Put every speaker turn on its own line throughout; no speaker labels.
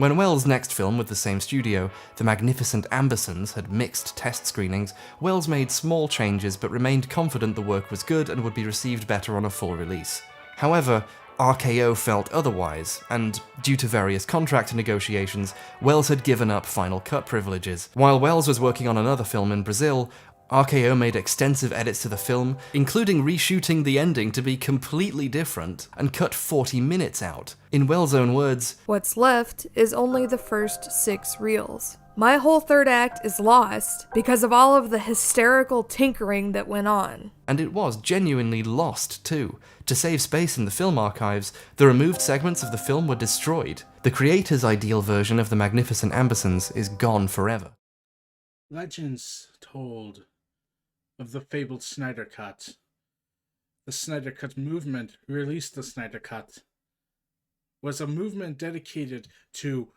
When Wells' next film with the same studio, The Magnificent Ambersons, had mixed test screenings, Wells made small changes but remained confident the work was good and would be received better on a full release. However, RKO felt otherwise, and due to various contract negotiations, Wells had given up Final Cut privileges. While Wells was working on another film in Brazil, RKO made extensive edits to the film, including reshooting the ending to be completely different, and cut 40 minutes out. In Wells' own words,
"What's left is only the first 6 reels. My whole third act is lost because of all of the hysterical tinkering that went on."
And it was genuinely lost too. To save space in the film archives, the removed segments of the film were destroyed. The creator's ideal version of The Magnificent Ambersons is gone forever.
Legends told of the fabled Snyder Cut. The Snyder Cut movement released the Snyder Cut. Was a movement dedicated to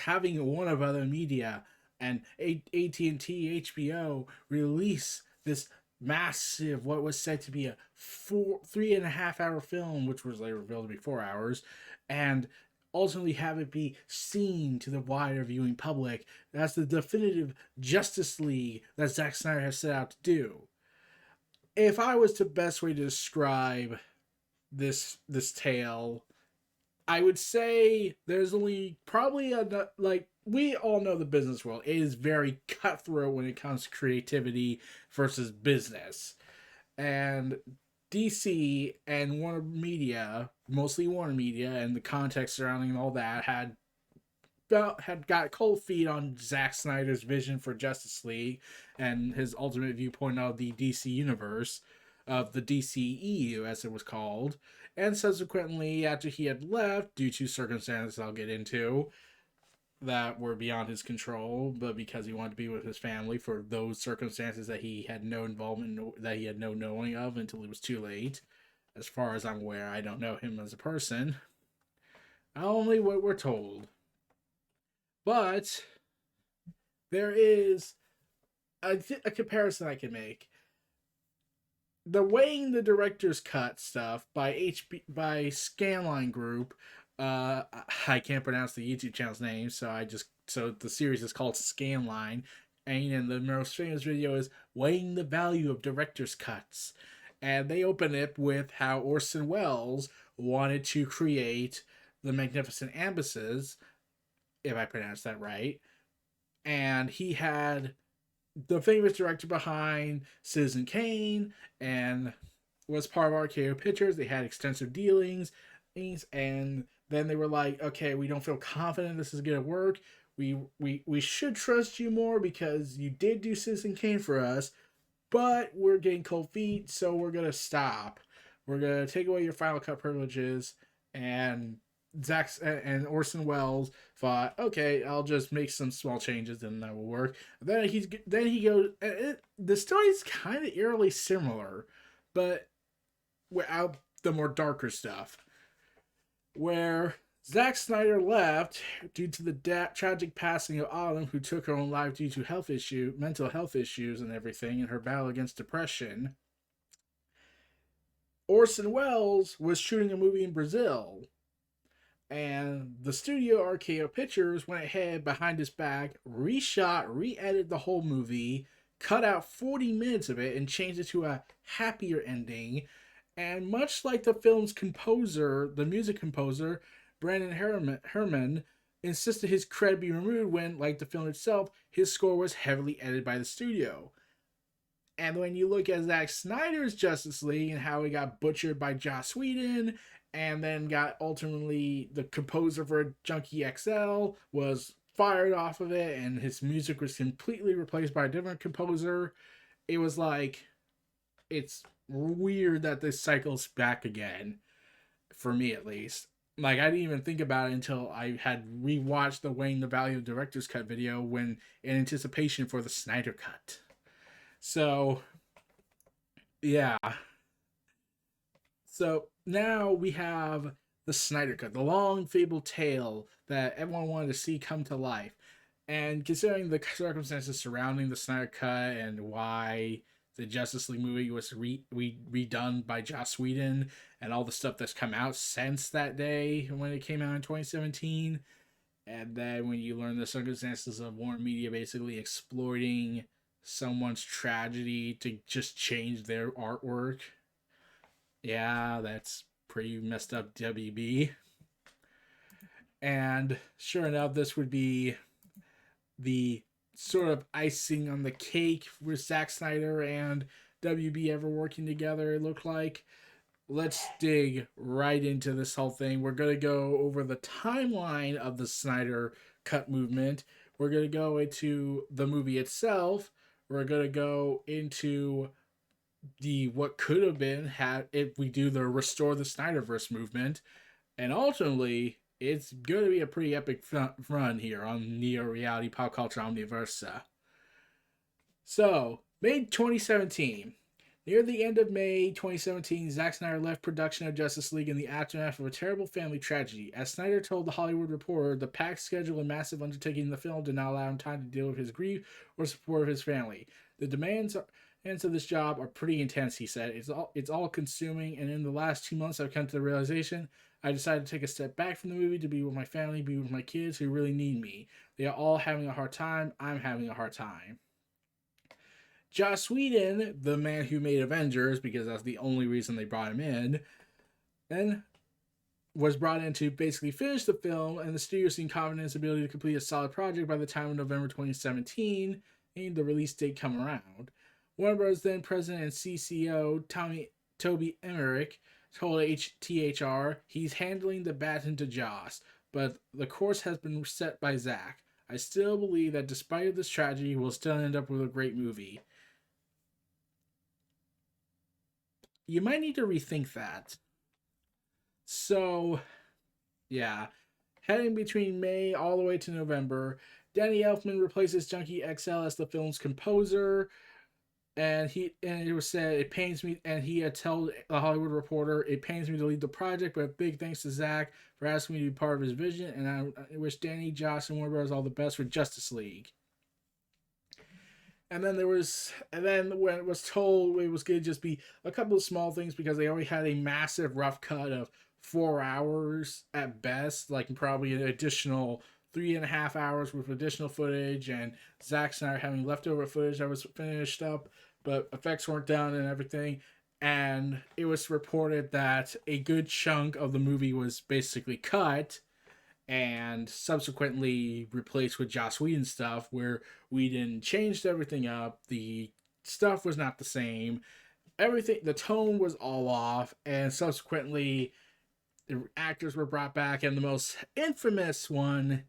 having Warner Brothers Media and AT&T HBO release this massive, what was said to be a 3.5-hour film, which was later revealed to be 4 hours, and ultimately have it be seen to the wider viewing public. That's the definitive Justice League that Zack Snyder has set out to do. If I was the best way to describe this tale, I would say there's only probably we all know the business world. It is very cutthroat when it comes to creativity versus business. And DC and Warner Media, mostly Warner Media, and the context surrounding all that had got cold feet on Zack Snyder's vision for Justice League and his ultimate viewpoint of the DC universe, of the DCEU as it was called. And subsequently, after he had left, due to circumstances I'll get into that were beyond his control, but because he wanted to be with his family for those circumstances that he had no involvement, that he had no knowing of until it was too late. As far as I'm aware, I don't know him as a person. Only what we're told. But there is a comparison I can make. The weighing the director's cut stuff by Scanline Group. I can't pronounce the YouTube channel's name, so the series is called Scanline, and the most famous video is weighing the value of director's cuts, and they open it with how Orson Welles wanted to create the Magnificent Ambersons, if I pronounced that right, and he had the famous director behind Citizen Kane and was part of RKO Pictures. They had extensive dealings, and then they were like, okay, we don't feel confident this is going to work. We should trust you more because you did do Citizen Kane for us, but we're getting cold feet, so we're going to stop. We're going to take away your Final Cut privileges. And Zack and Orson Welles thought, okay, I'll just make some small changes and that will work. Then he goes, the story's kind of eerily similar, but without the more darker stuff, where Zack Snyder left due to the tragic passing of Autumn, who took her own life due to mental health issues and everything, in her battle against depression. Orson Welles was shooting a movie in Brazil, and the studio RKO Pictures went ahead behind his back, re-edited the whole movie, cut out 40 minutes of it, and changed it to a happier ending. And much like the film's composer, the music composer, Brandon Herman, insisted his credit be removed when, like the film itself, his score was heavily edited by the studio. And when you look at Zack Snyder's Justice League and how he got butchered by Joss Whedon, and then got ultimately the composer for Junkie XL was fired off of it, and his music was completely replaced by a different composer, it was like, it's weird that this cycles back again, for me at least. Like, I didn't even think about it until I had rewatched the Weighing the Value of Director's Cut video in anticipation for the Snyder Cut. So, yeah. So, now we have the Snyder Cut, the long fabled tale that everyone wanted to see come to life. And considering the circumstances surrounding the Snyder Cut and why the Justice League movie was redone by Joss Whedon, and all the stuff that's come out since that day when it came out in 2017, And then when you learn the circumstances of Warner Media basically exploiting someone's tragedy to just change their artwork, yeah, that's pretty messed up, WB. And sure enough, this would be the sort of icing on the cake with Zack Snyder and WB ever working together, it looked like. Let's dig right into this whole thing. We're going to go over the timeline of the Snyder Cut movement. We're going to go into the movie itself. We're going to go into the what could have been had if we do the Restore the Snyderverse movement. And ultimately, it's going to be a pretty epic run here on Neo Reality Pop Culture Omniversa. So, May 2017. Near the end of May 2017, Zack Snyder left production of Justice League in the aftermath of a terrible family tragedy. As Snyder told The Hollywood Reporter, the packed schedule and massive undertaking in the film did not allow him time to deal with his grief or support his family. The demands of this job are pretty intense, he said. It's all consuming, and in the last 2 months I've come to the realization I decided to take a step back from the movie to be with my family, be with my kids who really need me. They are all having a hard time. I'm having a hard time. Joss Whedon, the man who made Avengers, because that's the only reason they brought him in, then was brought in to basically finish the film, and the studio seemed confident in its ability to complete a solid project by the time of November 2017, and the release date come around. Warner Bros. Then president and CCO Toby Emmerich told THR he's handling the baton to Joss, but the course has been set by Zack. I still believe that despite this tragedy, we'll still end up with a great movie. You might need to rethink that. So, yeah. Heading between May all the way to November, Danny Elfman replaces Junkie XL as the film's composer. And it was said, it pains me, and he had told The Hollywood Reporter, it pains me to lead the project, but big thanks to Zack for asking me to be part of his vision, and I wish Danny, Josh, and Warner Bros. All the best for Justice League. And then when it was told it was going to just be a couple of small things because they already had a massive rough cut of 4 hours at best, like probably an additional 3.5 hours with additional footage, and Zack Snyder having leftover footage that was finished up, but effects weren't done and everything. And it was reported that a good chunk of the movie was basically cut and subsequently replaced with Joss Whedon stuff, where Whedon changed everything up. The stuff was not the same. Everything, the tone was all off, and subsequently the actors were brought back, and the most infamous one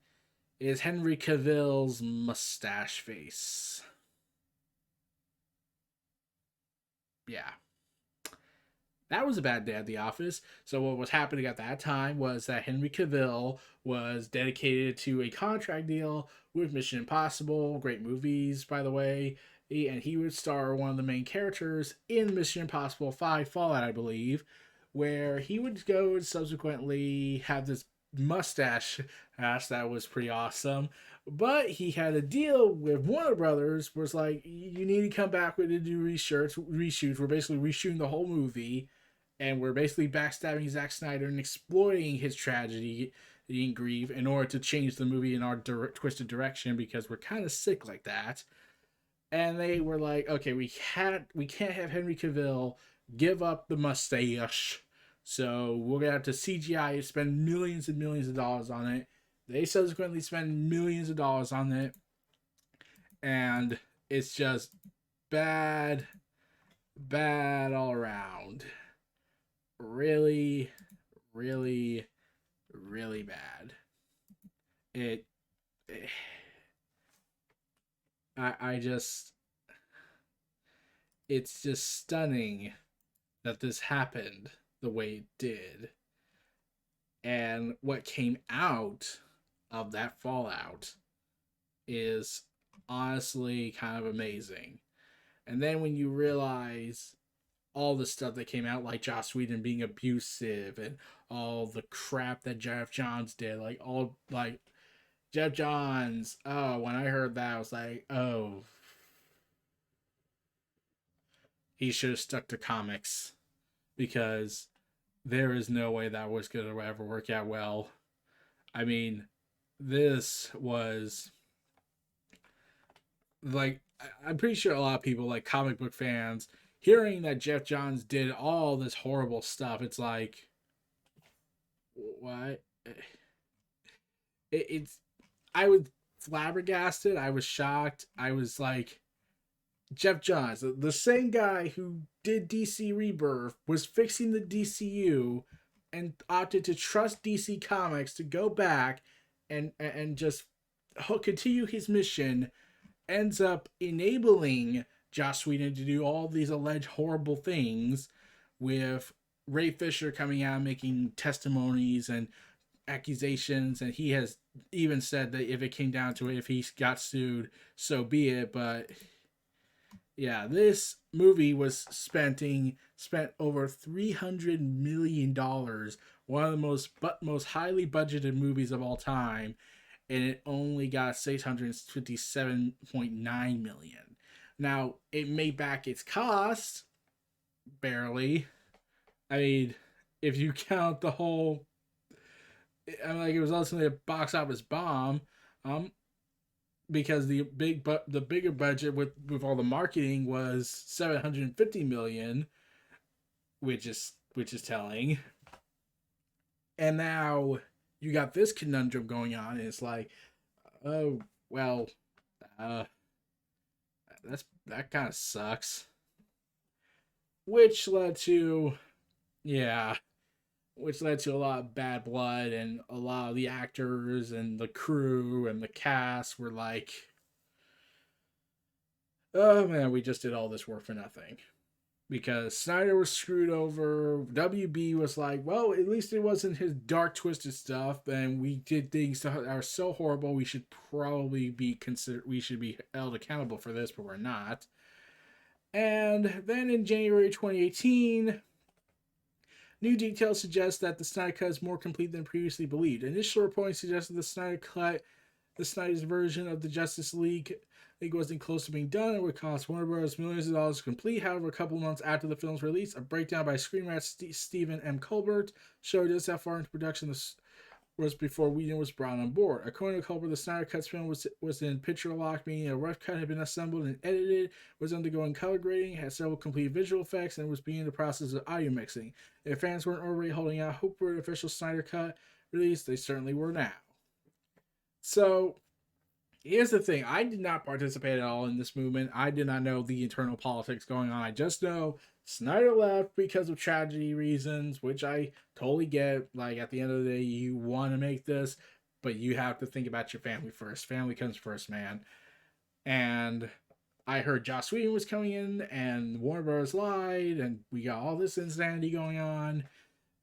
is Henry Cavill's mustache face. Yeah. That was a bad day at the office. So what was happening at that time was that Henry Cavill was dedicated to a contract deal with Mission Impossible. Great movies, by the way. And he would star one of the main characters in Mission Impossible 5 Fallout, I believe, where he would go and subsequently have this mustache that was pretty awesome. But he had a deal with Warner Brothers where it's like, you need to come back with a new reshoots. We're basically reshooting the whole movie. And we're basically backstabbing Zack Snyder and exploiting his tragedy and grief in order to change the movie in our twisted direction because we're kind of sick like that. And they were like, okay, we can't have Henry Cavill give up the mustache. So we're going to have to CGI, spend millions and millions of dollars on it. They subsequently spend millions of dollars on it. And it's just bad all around. Really, really, really bad. It's just stunning that this happened the way it did. And what came out of that fallout is honestly kind of amazing. And then when you realize all the stuff that came out, like Joss Whedon being abusive and all the crap that Jeff Johns did, Jeff Johns, when I heard that, I was like, oh, he should have stuck to comics, because there is no way that was going to ever work out well. I mean, this was like, I'm pretty sure a lot of people, like comic book fans, hearing that Jeff Johns did all this horrible stuff, it's like, what? It's, I was flabbergasted. I was shocked. I was like, Jeff Johns, the same guy who did DC Rebirth, was fixing the DCU and opted to trust DC Comics to go back and just continue his mission, ends up enabling Joss Whedon to do all these alleged horrible things, with Ray Fisher coming out making testimonies and accusations, and he has even said that if it came down to it, if he got sued, so be it. But yeah, this movie was spent over $300 million, one of the most highly budgeted movies of all time, and it only got $657.9 million. Now, it made back its cost, barely. I mean, if you count the whole, it was ultimately a box office bomb, because the bigger budget with all the marketing was $750 million, which is telling. And now you got this conundrum going on, and it's like, oh well, that kind of sucks. Which led to a lot of bad blood, and a lot of the actors and the crew and the cast were like, oh man, we just did all this work for nothing. Because Snyder was screwed over. WB was like, well, at least it wasn't his dark, twisted stuff, and we did things that are so horrible, we should probably be held accountable for this, but we're not. And then in January 2018, new details suggest that the Snyder Cut is more complete than previously believed. Initial reporting suggested the Snyder Cut, the Snyder's version of the Justice League, wasn't close to being done and would cost Warner Bros. Millions of dollars to complete. However, a couple months after the film's release, a breakdown by screenwriter Stephen M. Colbert showed us how far into production this was before Whedon was brought on board. According to Colbert, the Snyder Cut film was in picture lock, meaning a rough cut had been assembled and edited, was undergoing color grading, had several complete visual effects, and was beginning the process of audio mixing. If fans weren't already holding out hope for an official Snyder Cut release, they certainly were now. So, here's the thing. I did not participate at all in this movement. I did not know the internal politics going on. I just know Snyder left because of tragedy reasons, which I totally get. Like, at the end of the day, you want to make this, but you have to think about your family first. Family comes first, man. And I heard Joss Whedon was coming in, and Warner Bros. Lied, and we got all this insanity going on.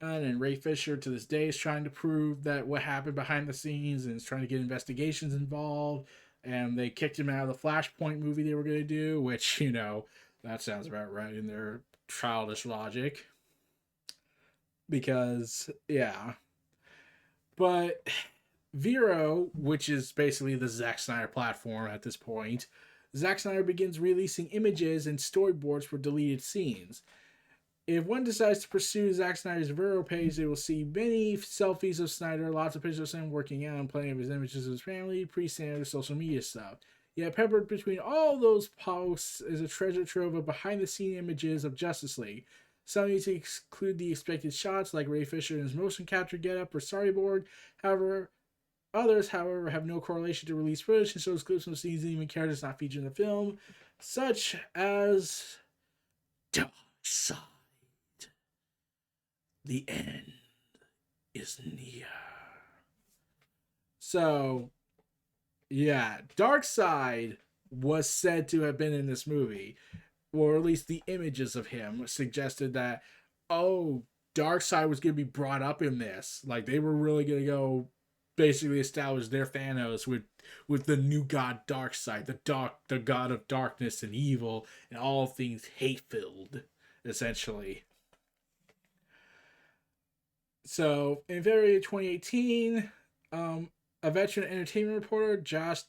And Ray Fisher, to this day, is trying to prove that what happened behind the scenes, and is trying to get investigations involved. And they kicked him out of the Flashpoint movie they were going to do, which, that sounds about right in their childish logic. Because, yeah. But Vero, which is basically the Zack Snyder platform at this point, Zack Snyder begins releasing images and storyboards for deleted scenes. If one decides to pursue Zack Snyder's Vero page, they will see many selfies of Snyder, lots of pictures of him working out, and plenty of his images of his family, pre-standard social media stuff. Yet peppered between all those posts is a treasure trove of behind-the-scene images of Justice League. Some need to exclude the expected shots, like Ray Fisher in his motion capture getup or Cyborg. Others, however, have no correlation to release footage and shows clips from scenes and even characters not featured in the film, such as Darkseid. The end is near. So, yeah, Darkseid was said to have been in this movie, or at least the images of him suggested that, Darkseid was going to be brought up in this. Like, they were really going to go basically establish their Thanos with the new god Darkseid, the god of darkness and evil, and all things hate-filled, essentially. So, in February of 2018, a veteran entertainment reporter, Josh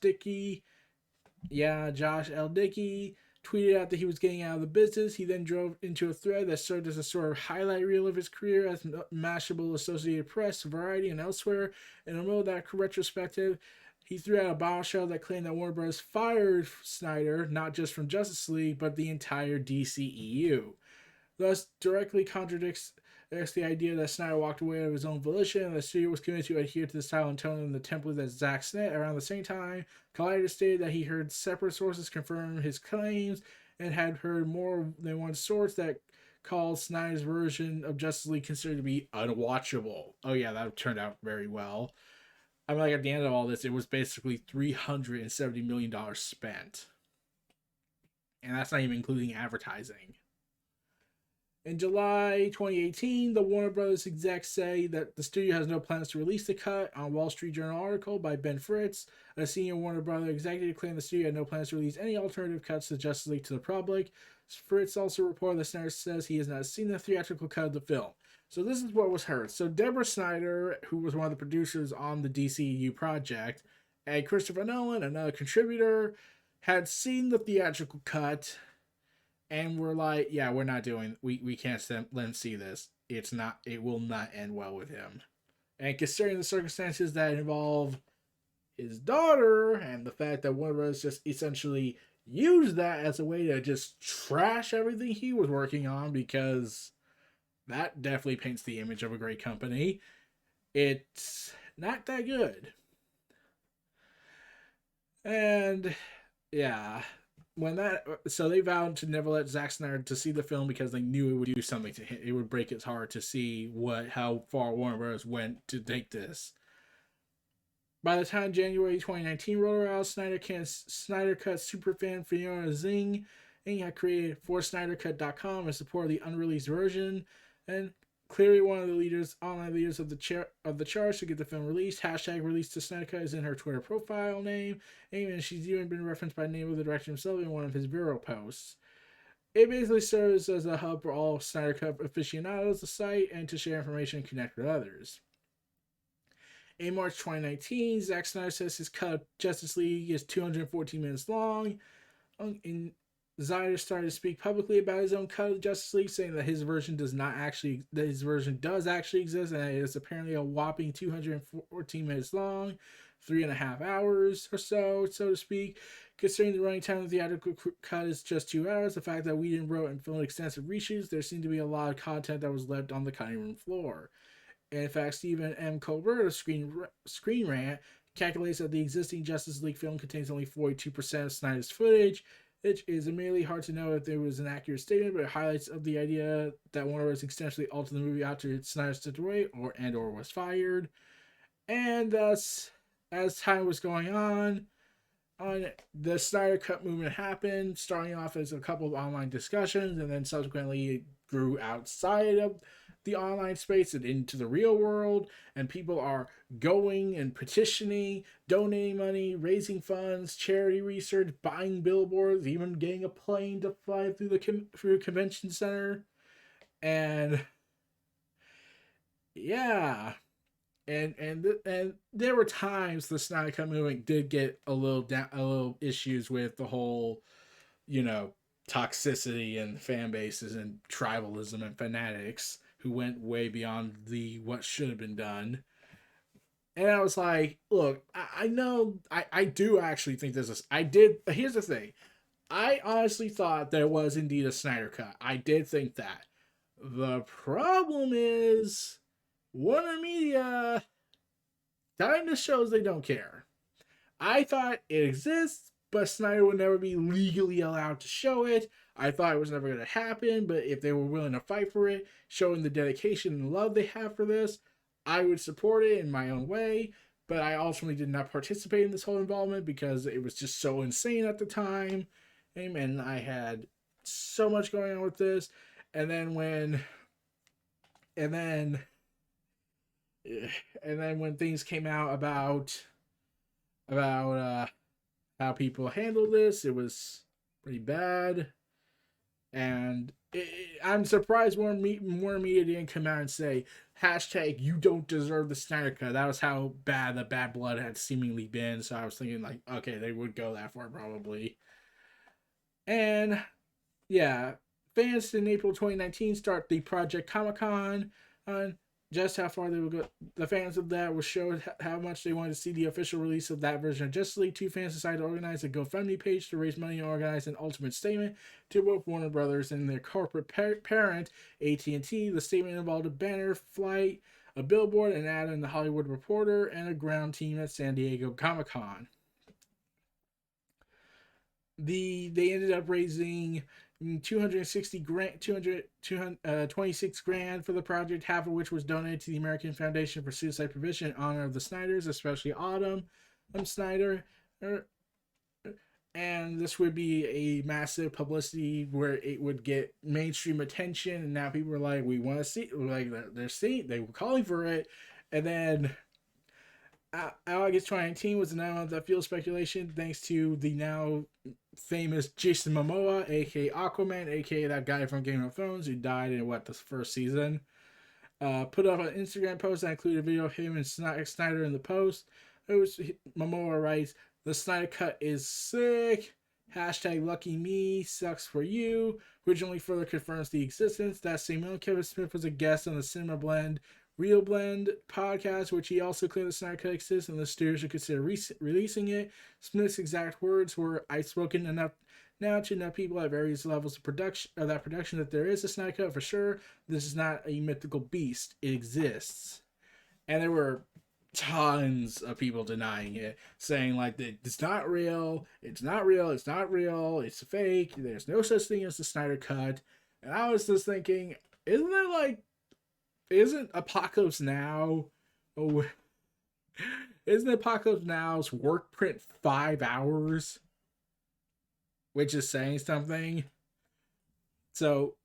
L. Dickey, tweeted out that he was getting out of the business. He then drove into a thread that served as a sort of highlight reel of his career as Mashable, Associated Press, Variety, and elsewhere. In the middle of that retrospective, he threw out a bombshell that claimed that Warner Bros. Fired Snyder, not just from Justice League, but the entire DCEU. Thus, directly contradicts the idea that Snyder walked away of his own volition and the studio was committed to adhere to the style and tone and the template that Zack Snyder. Around the same time, Collider stated that he heard separate sources confirm his claims and had heard more than one source that called Snyder's version of Justice League considered to be unwatchable. Oh yeah, that turned out very well. I mean, like, at the end of all this, it was basically $370 million spent. And that's not even including advertising. In July 2018, the Warner Brothers execs say that the studio has no plans to release the cut. On Wall Street Journal article by Ben Fritz, a senior Warner Brothers executive, claimed the studio had no plans to release any alternative cuts to Justice League to the public. Fritz also reported that Snyder says he has not seen the theatrical cut of the film. So this is what was heard. So Deborah Snyder, who was one of the producers on the DCEU project, and Christopher Nolan, another contributor, had seen the theatrical cut and were like, yeah, we're not doing, we can't let him see this. It will not end well with him. And considering the circumstances that involve his daughter and the fact that Warner Bros. Just essentially used that as a way to just trash everything he was working on, because that definitely paints the image of a great company. It's not that good. And yeah, so they vowed to never let Zack Snyder to see the film because they knew it would do something to him. It would break his heart to see how far Warner Bros. Went to take this. By the time January 2019 rolled around, Snyder Cut superfan Fiona Zing had created ForSnyderCut.com in support of the unreleased version, and clearly one of the online leaders of the charge to get the film released. # release to Snyder Cut is in her Twitter profile name, and she's even been referenced by the name of the director himself in one of his Vero posts. It basically serves as a hub for all Snyder Cut aficionados, the site, and to share information and connect with others. In March 2019, Zack Snyder says his cut of Justice League is 214 minutes long. Snyder started to speak publicly about his own cut of Justice League, saying that his version does actually exist, and it is apparently a whopping 214 minutes long, 3.5 hours or so to speak. Considering the running time of the theatrical cut is just 2 hours, the fact that Whedon wrote and filmed extensive reshoots, there seemed to be a lot of content that was left on the cutting room floor. And in fact, Stephen M. Colbert of Screen Rant calculates that the existing Justice League film contains only 42% of Snyder's footage. It is immediately hard to know if there was an accurate statement, but it highlights of the idea that Warner Bros. Extensively altered the movie after Snyder stepped away or was fired. And thus, as time was going on, the Snyder Cut movement happened, starting off as a couple of online discussions, and then subsequently it grew outside of the online space and into the real world, and people are going and petitioning, donating money, raising funds, charity research, buying billboards, even getting a plane to fly through the convention center. And yeah, and there were times the Snyder Cut movement did get a little issues with the whole, toxicity and fan bases and tribalism and fanatics who went way beyond what should have been done. And I was like, look, I know, I do actually think here's the thing. I honestly thought there was indeed a Snyder Cut. I did think that. The problem is, Warner Media kind of shows they don't care. I thought it exists, but Snyder would never be legally allowed to show it. I thought it was never going to happen, but if they were willing to fight for it, showing the dedication and love they have for this, I would support it in my own way. But I ultimately did not participate in this whole involvement because it was just so insane at the time. And I had so much going on with this. And then when things came out about how people handled this, it was pretty bad. And I'm surprised more media didn't come out and say, # you don't deserve the Snyder Cut. That was how bad the bad blood had seemingly been. So I was thinking, like, okay, they would go that far probably. And yeah, fans in April 2019 start the Project Comic-Con on just how far they will go. The fans of that were showed how much they wanted to see the official release of that version of Justice League. Two fans decided to organize a GoFundMe page to raise money and organize an ultimate statement to both Warner Brothers and their corporate parent, AT&T. The statement involved a banner, flight, a billboard, an ad in the Hollywood Reporter, and a ground team at San Diego Comic-Con. They ended up raising 226 grand for the project, half of which was donated to the American Foundation for Suicide Prevention in honor of the Snyders, especially Autumn Snyder. And this would be a massive publicity where it would get mainstream attention, and now people were like, we want to see, like, they were calling for it. And then August 2019 was another month that fueled speculation thanks to the now famous Jason Momoa, aka Aquaman, aka that guy from Game of Thrones who died in the first season. Put up an Instagram post that included a video of him and Snyder in the post. Momoa writes, "The Snyder Cut is sick. Hashtag lucky me, sucks for you." Originally further confirms the existence. That same month, Kevin Smith was a guest on the Cinema Blend Real Blend podcast, which he also claimed the Snyder Cut exists and the studio should consider releasing it. Smith's exact words were, "I've spoken enough now to enough people at various levels of production that there is a Snyder Cut for sure. This is not a mythical beast. It exists." And there were tons of people denying it, saying like that it's not real, it's fake, there's no such thing as the Snyder Cut. And I was just thinking, isn't Apocalypse Now, isn't Apocalypse Now's work print 5 hours? Which is saying something. So,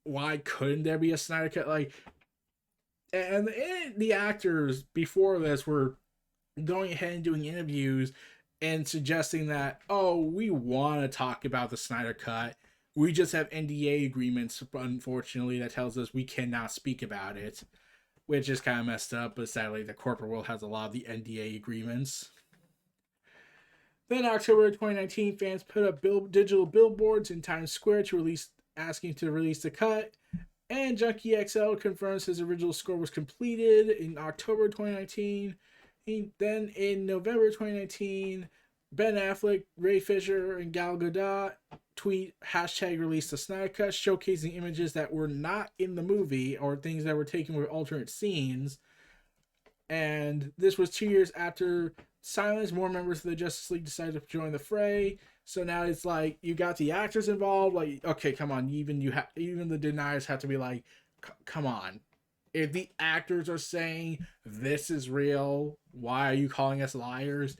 why couldn't there be a Snyder Cut? Like, and the actors before this were going ahead and doing interviews and suggesting that, oh, we want to talk about the Snyder Cut. We just have NDA agreements, unfortunately, that tells us we cannot speak about it, which is kind of messed up, but sadly the corporate world has a lot of the NDA agreements. Then October 2019, fans put up digital billboards in Times Square asking to release the cut, and Junkie XL confirms his original score was completed in October 2019. Then in November 2019, Ben Affleck, Ray Fisher, and Gal Gadot tweet #release the Snyder Cut, showcasing images that were not in the movie or things that were taken with alternate scenes. And this was 2 years after Silence. More members of the Justice League decided to join the fray. So now it's like you got the actors involved. Like, okay, come on. Even the deniers have to be like, come on. If the actors are saying this is real, why are you calling us liars?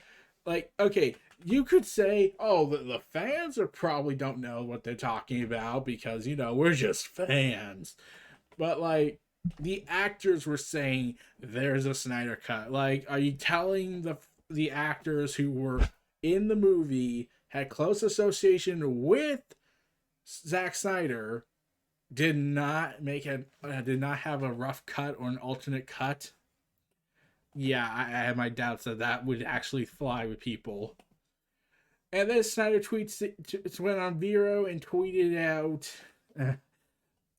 Like, okay, you could say, oh, the fans probably don't know what they're talking about because, we're just fans. But, like, the actors were saying there's a Snyder Cut. Like, are you telling the actors who were in the movie, had close association with Zack Snyder, did not have a rough cut or an alternate cut? Yeah, I have my doubts that would actually fly with people. And then Snyder went on Vero and tweeted out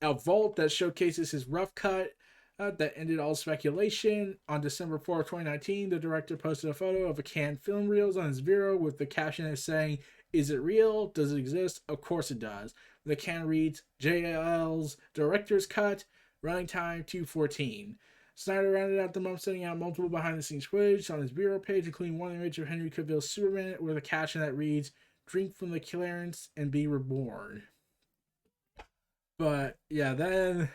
a vault that showcases his rough cut that ended all speculation. On December 4th, 2019, the director posted a photo of a canned film reels on his Vero with the caption saying, "Is it real? Does it exist? Of course it does." The can reads, "JL's director's cut, running time 2:14. Snyder rounded out the month sending out multiple behind-the-scenes footage on his Bureau page, including one image of Henry Cavill's Superman with a caption that reads, "Drink from the Clarence and be reborn." But, I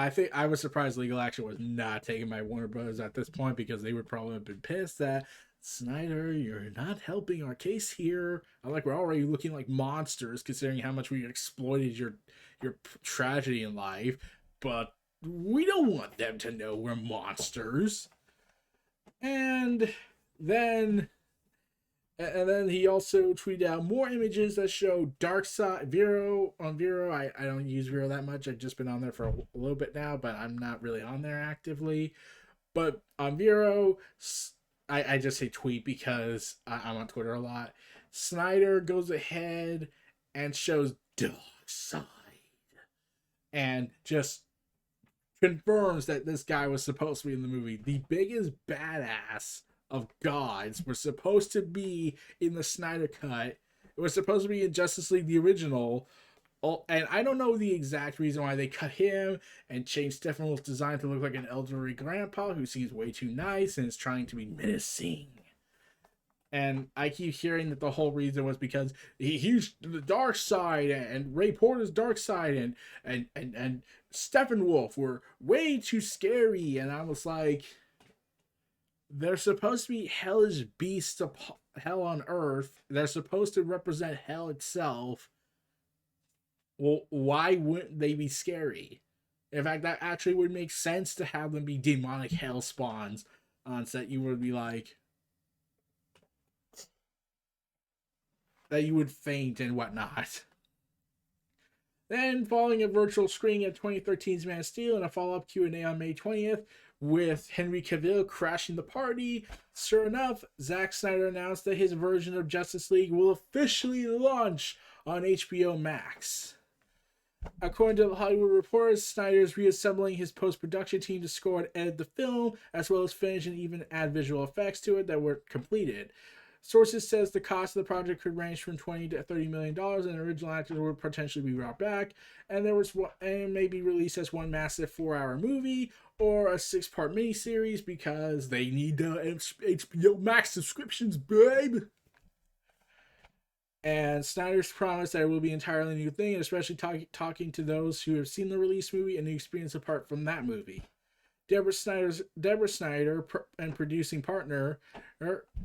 think I was surprised legal action was not taken by Warner Brothers at this point because they would probably have been pissed that, Snyder, you're not helping our case here. We're already looking like monsters considering how much we exploited your tragedy in life, but we don't want them to know we're monsters. And then he also tweeted out more images that show Darkseid Vero on Vero. I don't use Vero that much. I've just been on there for a little bit now, but I'm not really on there actively. But on Vero, I just say tweet because I'm on Twitter a lot. Snyder goes ahead and shows Darkseid and just confirms that this guy was supposed to be in the movie. The biggest badass of gods was supposed to be in the Snyder Cut. It was supposed to be in Justice League, the original. And I don't know the exact reason why they cut him and changed Steppenwolf's design to look like an elderly grandpa who seems way too nice and is trying to be menacing. And I keep hearing that the whole reason was because he's the Darkseid and Ray Porter's Darkseid and Steppenwolf were way too scary. And I was like, they're supposed to be hellish beasts of hell on earth. They're supposed to represent hell itself. Well, why wouldn't they be scary? In fact, that actually would make sense to have them be demonic hell spawns on set. You would be like, that you would faint and whatnot. Then, following a virtual screening of 2013's Man of Steel and a follow-up Q&A on May 20th, with Henry Cavill crashing the party, sure enough, Zack Snyder announced that his version of Justice League will officially launch on HBO Max. According to the Hollywood Reporter, Snyder is reassembling his post-production team to score and edit the film, as well as finish and even add visual effects to it that were completed. Sources says the cost of the project could range from $20 to $30 million, and original actors would potentially be brought back, and may be released as one massive 4-hour movie or a 6-part miniseries because they need the HBO Max subscriptions, babe. And Snyder's promised that it will be an entirely new thing, and especially talking to those who have seen the release movie and the experience apart from that movie. Deborah Snyder and producing partner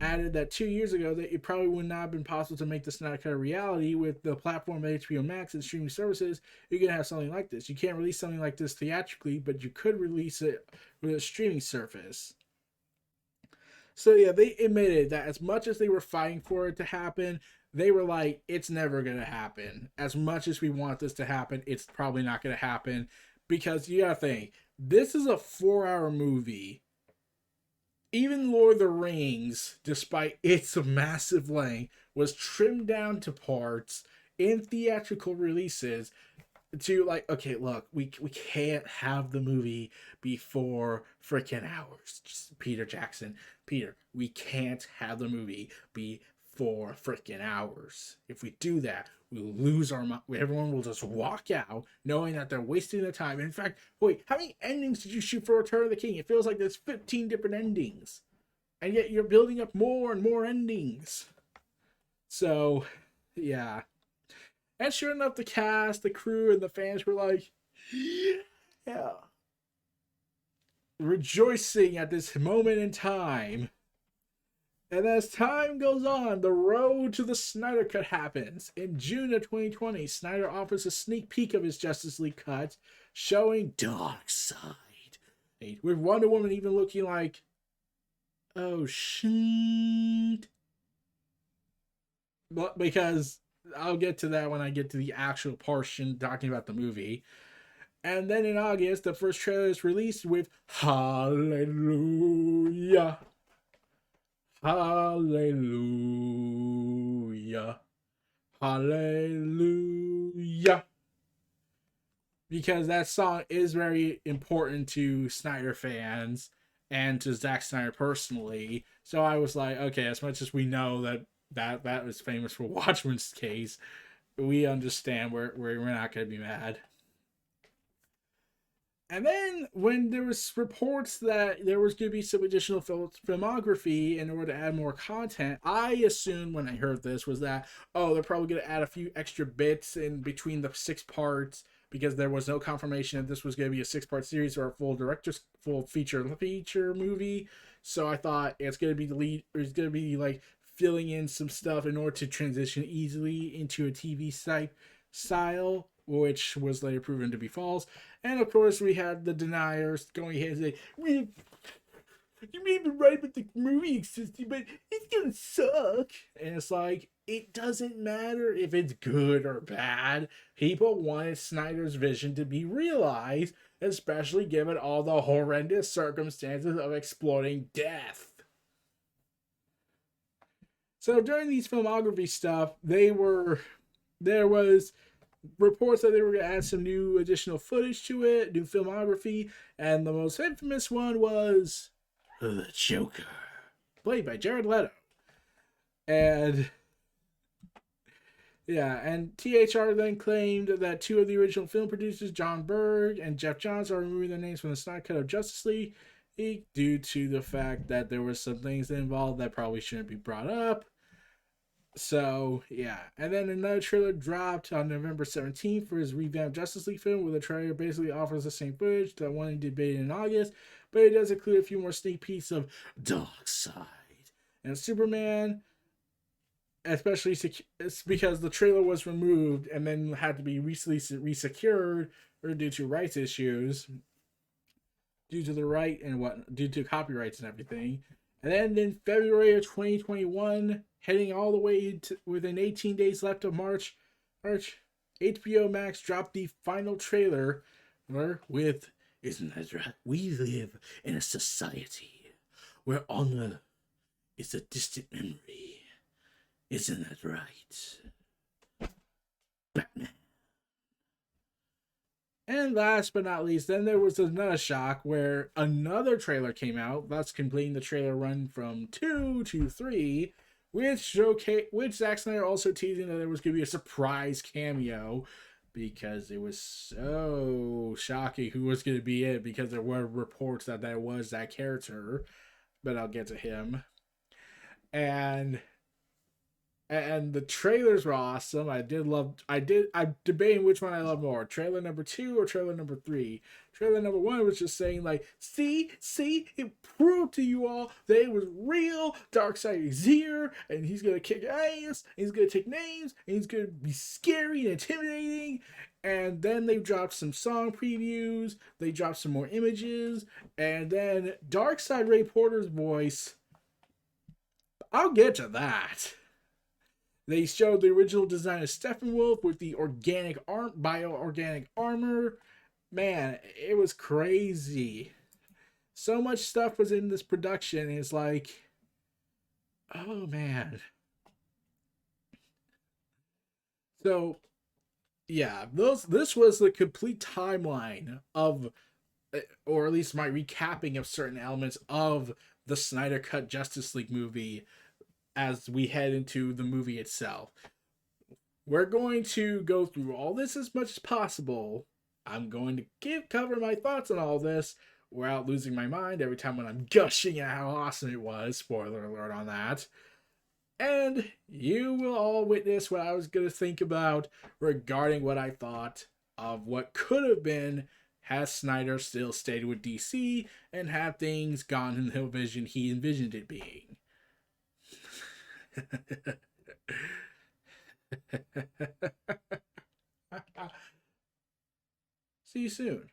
added that 2 years ago that it probably would not have been possible to make the Snyder Cut a reality with the platform of HBO Max and streaming services. You can have something like this. You can't release something like this theatrically, but you could release it with a streaming service. So yeah, they admitted that as much as they were fighting for it to happen, they were like, it's never going to happen. As much as we want this to happen, it's probably not going to happen. Because you gotta think, this is a 4-hour movie. Even Lord of the Rings, despite its massive length, was trimmed down to parts in theatrical releases to like, okay, look, we can't have the movie be 4 freaking hours. Just Peter Jackson, we can't have the movie be 4 freaking hours. If we do that, we'll lose our mind. Everyone will just walk out knowing that they're wasting their time. In fact, wait, how many endings did you shoot for Return of the King? It feels like there's 15 different endings. And yet you're building up more and more endings. So, yeah. And sure enough, the cast, the crew, and the fans were like, yeah. Rejoicing at this moment in time. And as time goes on, the road to the Snyder Cut happens. In June of 2020, Snyder offers a sneak peek of his Justice League cut, showing Darkseid, with Wonder Woman even looking like, oh shit. But because I'll get to that when I get to the actual portion talking about the movie. And then in August, the first trailer is released with Hallelujah. Hallelujah. Hallelujah. Because that song is very important to Snyder fans and to Zack Snyder personally. So I was like, okay, as much as we know that was famous for Watchmen's case, we understand we're not going to be mad. And then when there was reports that there was going to be some additional filmography in order to add more content, I assumed when I heard this was that, oh, they're probably going to add a few extra bits in between the 6 parts because there was no confirmation that this was going to be a 6-part series or a full feature movie. So I thought it's going to be like filling in some stuff in order to transition easily into a TV style, which was later proven to be false. And of course, we had the deniers going ahead and say, you may be right about the movie existing, but it's gonna suck. And it's like, it doesn't matter if it's good or bad. People wanted Snyder's vision to be realized, especially given all the horrendous circumstances of exploding death. So during these filmography stuff, there was reports that they were going to add some new additional footage to it, new filmography, and the most infamous one was the Joker, played by Jared Leto. And yeah, and THR then claimed that two of the original film producers, John Berg and Jeff Johns, are removing their names from the Snyder Cut of Justice League due to the fact that there were some things involved that probably shouldn't be brought up. So, yeah. And then another trailer dropped on November 17th for his revamped Justice League film, where the trailer basically offers the same footage that one he debated in August, but it does include a few more sneak peeks of Darkseid and Superman, especially it's because the trailer was removed and then had to be recently resecured or due to rights issues, due to copyrights and everything. And then in February of 2021, heading all the way to within 18 days left of March, HBO Max dropped the final trailer with "Isn't that right? We live in a society where honor is a distant memory. Isn't that right? Batman." And last but not least, then there was another shock where another trailer came out, thus completing the trailer run from 2 to 3, which Zack Snyder also teasing that there was going to be a surprise cameo, because it was so shocking who was going to be it, because there were reports that there was that character, but I'll get to him. And the trailers were awesome. I'm debating which one I love more, trailer number 2 or trailer number 3. Trailer number 1 was just saying like, see, it proved to you all that it was real. Darkseid is here, and he's gonna kick ass, and he's gonna take names, and he's gonna be scary and intimidating. And then they dropped some song previews, they dropped some more images, and then Darkseid Ray Porter's voice, I'll get to that. They showed the original design of Steppenwolf with the bio-organic armor. Man, it was crazy. So much stuff was in this production. It's like, oh man. So, yeah, this was the complete timeline of, or at least my recapping of certain elements of the Snyder Cut Justice League movie as we head into the movie itself. We're going to go through all this as much as possible. I'm going to cover my thoughts on all this without losing my mind every time when I'm gushing at how awesome it was. Spoiler alert on that. And you will all witness what I was going to think about regarding what I thought of what could have been had Snyder still stayed with DC and had things gone in the vision he envisioned it being. See you soon.